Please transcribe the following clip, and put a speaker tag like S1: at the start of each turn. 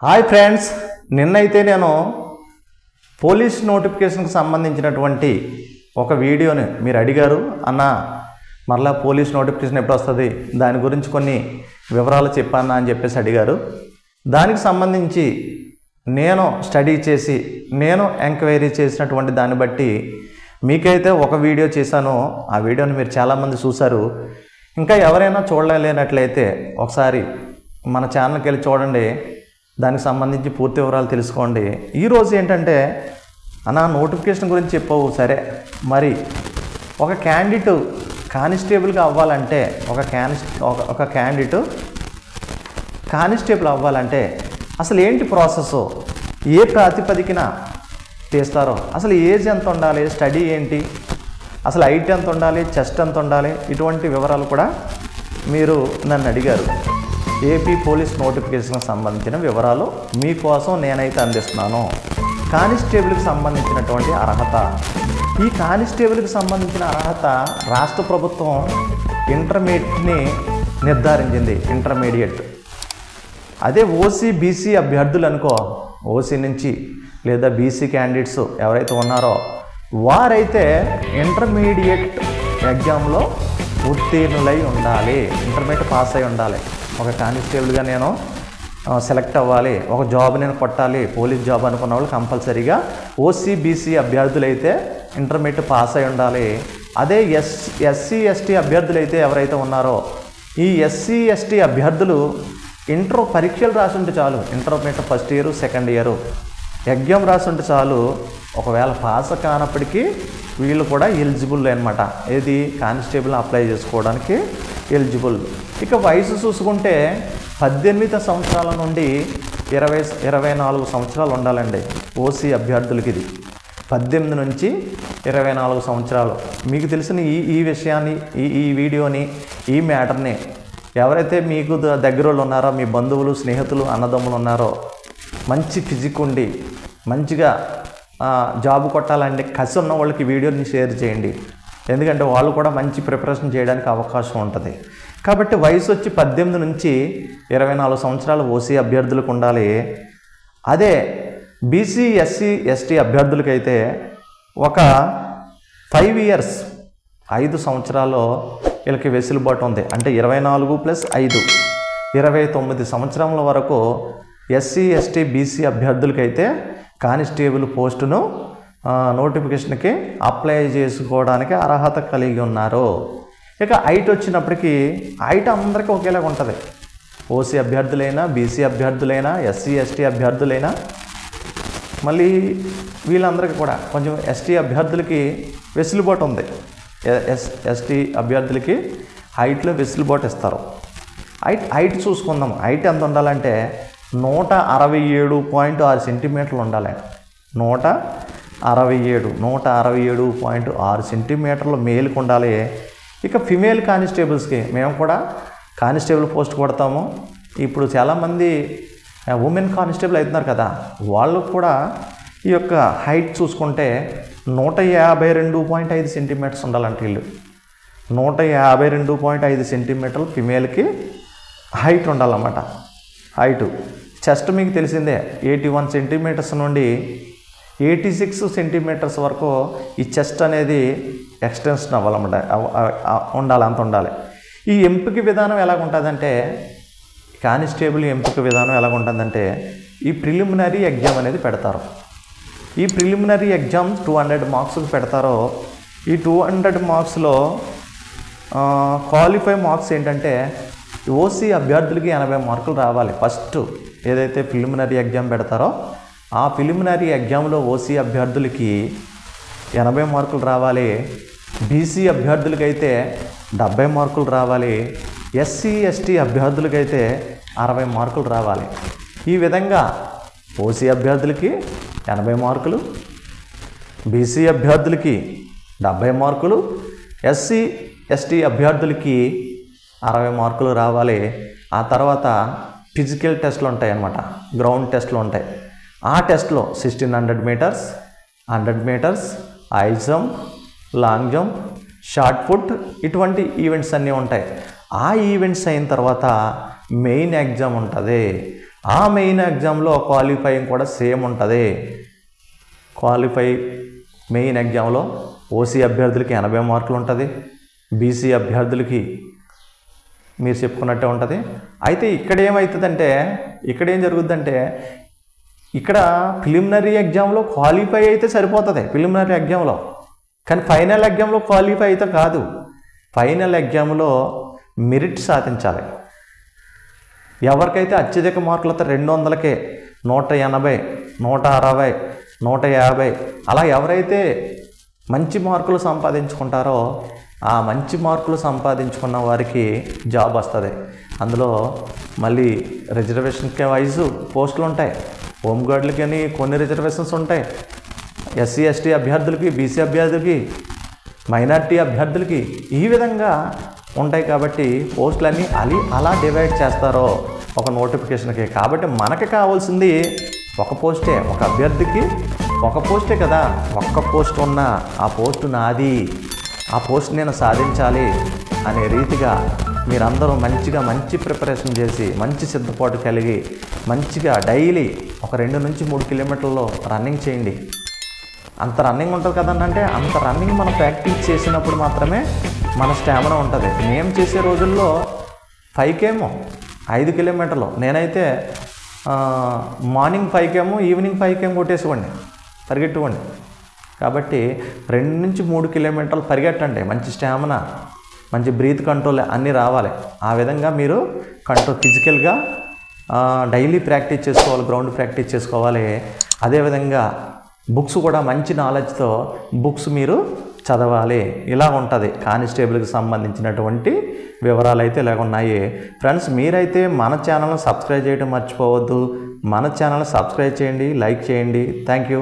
S1: Hi friends, నిన్నైతే నేను police నోటిఫికేషన్కి సంబంధించినటువంటి ఒక వీడియోని మీరు అడిగారు. అన్న మరలా పోలీస్ నోటిఫికేషన్ ఎప్పుడు వస్తుంది, దాని గురించి కొన్ని వివరాలు చెప్పానా అని చెప్పేసి అడిగారు. దానికి సంబంధించి నేను స్టడీ చేసి నేను ఎంక్వైరీ చేసినటువంటి దాన్ని బట్టి మీకైతే ఒక వీడియో చేశాను. ఆ వీడియోని మీరు చాలామంది చూశారు. ఇంకా ఎవరైనా చూడలేనట్లయితే ఒకసారి మన ఛానల్కి వెళ్ళి చూడండి, దానికి సంబంధించి పూర్తి వివరాలు తెలుసుకోండి. ఈరోజు ఏంటంటే అన్న నోటిఫికేషన్ గురించి చెప్పావు సరే, మరి ఒక క్యాండిడేట్ కానిస్టేబుల్గా అవ్వాలంటే ఒక క్యాండిడేట్ కానిస్టేబుల్ అవ్వాలంటే అసలు ఏంటి ప్రాసెస్, ఏ ప్రాతిపదికన తీస్తారో, అసలు ఏజ్ ఎంత ఉండాలి, స్టడీ ఏంటి, అసలు హైట్ ఎంత ఉండాలి, చెస్ట్ ఎంత ఉండాలి, ఇటువంటి వివరాలు కూడా మీరు నన్ను అడిగారు. ఏపీ పోలీస్ నోటిఫికేషన్కి సంబంధించిన వివరాలు మీకోసం నేనైతే అందిస్తున్నాను. కానిస్టేబుల్కి సంబంధించినటువంటి అర్హత, ఈ కానిస్టేబుల్కి సంబంధించిన అర్హత రాష్ట్ర ప్రభుత్వం ఇంటర్మీడియట్ని నిర్ధారించింది. ఇంటర్మీడియట్ అదే ఓసీ బీసీ అభ్యర్థులు అనుకో, ఓసీ నుంచి లేదా బీసీ క్యాండిడేట్స్ ఎవరైతే ఉన్నారో వారైతే ఇంటర్మీడియట్ ఎగ్జామ్లో ఉత్తీర్ణులై ఉండాలి, ఇంటర్మీడియట్ పాస్ అయి ఉండాలి. ఒక కానిస్టేబుల్గా నేను సెలెక్ట్ అవ్వాలి, ఒక జాబ్ నేను కొట్టాలి, పోలీస్ జాబ్ అనుకున్న వాళ్ళు కంపల్సరీగా ఓసీ బీసీ అభ్యర్థులు అయితే ఇంటర్మీడియట్ పాస్ అయి ఉండాలి. అదే ఎస్సీ ఎస్టీ అభ్యర్థులు అయితే ఎవరైతే ఉన్నారో ఈ ఎస్సీ ఎస్టీ అభ్యర్థులు ఇంటర్ పరీక్షలు రాసి ఉంటే చాలు, intermediate first year second year exam రాసి ఉంటే చాలు. ఒకవేళ పాస్ కానప్పటికీ వీళ్ళు కూడా ఎలిజిబుల్ అనమాట. ఏది కానిస్టేబుల్ అప్లై చేసుకోవడానికి ఎలిజిబుల్. ఇక వయసు చూసుకుంటే 18 సంవత్సరాల నుండి 24 సంవత్సరాలు ఉండాలండి ఓసీ అభ్యర్థులకి. ఇది 18 నుంచి 24 సంవత్సరాలు. మీకు తెలిసిన ఈ విషయాన్ని ఈ వీడియోని ఈ మ్యాటర్ని ఎవరైతే మీకు దగ్గర వాళ్ళు ఉన్నారో, మీ బంధువులు స్నేహితులు అన్నదమ్ములు ఉన్నారో, మంచి ఫిజిక్ ఉండి మంచిగా జాబ్ కొట్టాలంటే కసి ఉన్న వాళ్ళకి వీడియోని షేర్ చేయండి. ఎందుకంటే వాళ్ళు కూడా మంచి ప్రిపరేషన్ చేయడానికి అవకాశం ఉంటుంది. కాబట్టి వయసు వచ్చి 18 నుంచి 24 సంవత్సరాలు ఓసీ అభ్యర్థులకు ఉండాలి. అదే బీసీ ఎస్సీ ఎస్టీ అభ్యర్థులకైతే ఒక 5 ఇయర్స్ 5 సంవత్సరాలు వీళ్ళకి వెసులుబాటు ఉంది. అంటే 24 + 5 29 సంవత్సరాల వరకు ఎస్సీ ఎస్టీ బీసీ అభ్యర్థులకైతే కానిస్టేబుల్ పోస్టును నోటిఫికేషన్కి అప్లై చేసుకోవడానికి అర్హత కలిగి ఉన్నారు. ఇక హైట్ వచ్చినప్పటికీ హైట్ అందరికీ ఒకేలాగా ఉంటుంది. ఓసీ అభ్యర్థులైనా, బీసీ అభ్యర్థులైనా, ఎస్సీ ఎస్టీ అభ్యర్థులైనా, మళ్ళీ వీళ్ళందరికీ కూడా కొంచెం ఎస్టీ అభ్యర్థులకి వెసులుబాటు ఉంది. ఎస్టీ అభ్యర్థులకి హైట్లో వెసులుబాటు ఇస్తారు. హైట్ చూసుకుందాం. హైట్ ఎంత ఉండాలంటే 167.6 సెంటీమీటర్లు ఉండాలి. 167.6 సెంటీమీటర్లు మేలుకు ఉండాలి. ఇక ఫిమేల్ కానిస్టేబుల్స్కి మేము కూడా కానిస్టేబుల్ పోస్ట్ కొడతాము. ఇప్పుడు చాలామంది ఉమెన్ కానిస్టేబుల్ అవుతున్నారు కదా, వాళ్ళు కూడా ఈ యొక్క హైట్ చూసుకుంటే 152.5 సెంటీమీటర్స్ ఉండాలంటే వీళ్ళు 152.5 సెంటీమీటర్లు ఫిమేల్కి హైట్ ఉండాలన్నమాట. హైటు చెస్ట్ మీకు తెలిసిందే 81 సెంటీమీటర్స్ నుండి 86 సెంటీమీటర్స్ వరకు ఈ చెస్ట్ అనేది ఎక్స్టెన్షన్ అవ్వాలన్నమాట, అంత ఉండాలి. ఈ ఎంపిక విధానం ఎలాగుంటుందంటే, కానిస్టేబుల్ ఎంపిక విధానం ఎలాగుంటుందంటే, ఈ ప్రిలిమినరీ ఎగ్జామ్ అనేది పెడతారు. ఈ ప్రిలిమినరీ ఎగ్జామ్ 200 మార్క్స్కి పెడతారో, ఈ 200 మార్క్స్లో క్వాలిఫై మార్క్స్ ఏంటంటే ఓసీ అభ్యర్థులకి 80 మార్కులు రావాలి. ఫస్ట్ ఏదైతే ప్రిలిమినరీ ఎగ్జామ్ పెడతారో ఆ ప్రిలిమినరీ ఎగ్జామ్లో ఓసీ అభ్యర్థులకి 80 మార్కులు రావాలి. బీసీ అభ్యర్థులకైతే 70 మార్కులు రావాలి. ఎస్సీ ఎస్టీ అభ్యర్థులకైతే 60 మార్కులు రావాలి. ఈ విధంగా ఓసీ అభ్యర్థులకి 80 మార్కులు, బీసీ అభ్యర్థులకి 70 మార్కులు, ఎస్సీ ఎస్టీ అభ్యర్థులకి 60 మార్కులు రావాలి. ఆ తర్వాత ఫిజికల్ టెస్ట్లు ఉంటాయి అన్నమాట, గ్రౌండ్ టెస్ట్లు ఉంటాయి. ఆ టెస్ట్లో 1600 metres, 100 metres, high jump, long jump, shot put ఇటువంటి ఈవెంట్స్ అన్నీ ఉంటాయి. ఆ ఈవెంట్స్ అయిన తర్వాత మెయిన్ ఎగ్జామ్ ఉంటుంది. ఆ మెయిన్ ఎగ్జామ్లో క్వాలిఫైయింగ్ కూడా సేమ్ ఉంటుంది. క్వాలిఫై మెయిన్ ఎగ్జామ్లో ఓసీ అభ్యర్థులకి 80 మార్కులు ఉంటుంది, బీసీ అభ్యర్థులకి మీరు చెప్పుకున్నట్టే ఉంటుంది. అయితే ఇక్కడ ఏమవుతుందంటే, ఇక్కడ ఏం జరుగుద్దంటే, ఇక్కడ ప్రిలిమినరీ ఎగ్జామ్లో క్వాలిఫై అయితే సరిపోతుంది ప్రిలిమినరీ ఎగ్జామ్లో, కానీ ఫైనల్ ఎగ్జామ్లో క్వాలిఫై అయితే కాదు. ఫైనల్ ఎగ్జామ్లో మెరిట్ సాధించాలి. ఎవరికైతే అత్యధిక మార్కులు వస్తే 200కే 180, 160, 150 అలా ఎవరైతే మంచి మార్కులు సంపాదించుకుంటారో ఆ మంచి మార్కులు సంపాదించుకున్న వారికి జాబ్ వస్తుంది. అందులో మళ్ళీ రిజర్వేషన్కి వైజ్ పోస్టులు ఉంటాయి. హోంగార్డులకి అని కొన్ని రిజర్వేషన్స్ ఉంటాయి. ఎస్సీ ఎస్టీ అభ్యర్థులకి, బీసీ అభ్యర్థులకి, మైనార్టీ అభ్యర్థులకి ఈ విధంగా ఉంటాయి. కాబట్టి పోస్టులన్నీ అలా డివైడ్ చేస్తారో ఒక నోటిఫికేషన్కి. కాబట్టి మనకి కావాల్సింది ఒక పోస్టే, ఒక అభ్యర్థికి ఒక పోస్టే కదా. ఒక్క పోస్ట్ ఉన్న ఆ పోస్టు నాది, ఆ పోస్ట్ నేను సాధించాలి అనే రీతిగా మీరందరూ మంచి ప్రిపరేషన్ చేసి మంచి సిద్ధపాటు కలిగి మంచిగా డైలీ ఒక 2 నుంచి 3 కిలోమీటర్లలో రన్నింగ్ చేయండి. అంత రన్నింగ్ ఉంటుంది కదంటే అంత రన్నింగ్ మనం ప్రాక్టీస్ చేసినప్పుడు మాత్రమే మన స్టామినా ఉంటుంది. మేము చేసే రోజుల్లో 5Km 5 కిలోమీటర్లు, నేనైతే మార్నింగ్ 5Km ఈవినింగ్ 5Km కొట్టేసుకోండి, పరిగెట్టుకోండి. కాబట్టి 2 నుంచి 3 కిలోమీటర్లు పరిగెట్టండి. మంచి స్టామినా, మంచి బ్రీత్ కంట్రోల్ అన్నీ రావాలి. ఆ విధంగా మీరు ఫిజికల్గా డైలీ ప్రాక్టీస్ చేసుకోవాలి, గ్రౌండ్ ప్రాక్టీస్ చేసుకోవాలి. అదేవిధంగా బుక్స్ కూడా మంచి నాలెడ్జ్తో బుక్స్ మీరు చదవాలి. ఇలా ఉంటుంది కానిస్టేబుల్కి సంబంధించినటువంటి వివరాలు అయితే ఇలాగ ఉన్నాయి. ఫ్రెండ్స్, మీరైతే మన ఛానల్ని సబ్స్క్రైబ్ చేయడం మర్చిపోవద్దు. మన ఛానల్ని సబ్స్క్రైబ్ చేయండి, లైక్ చేయండి. Thank you.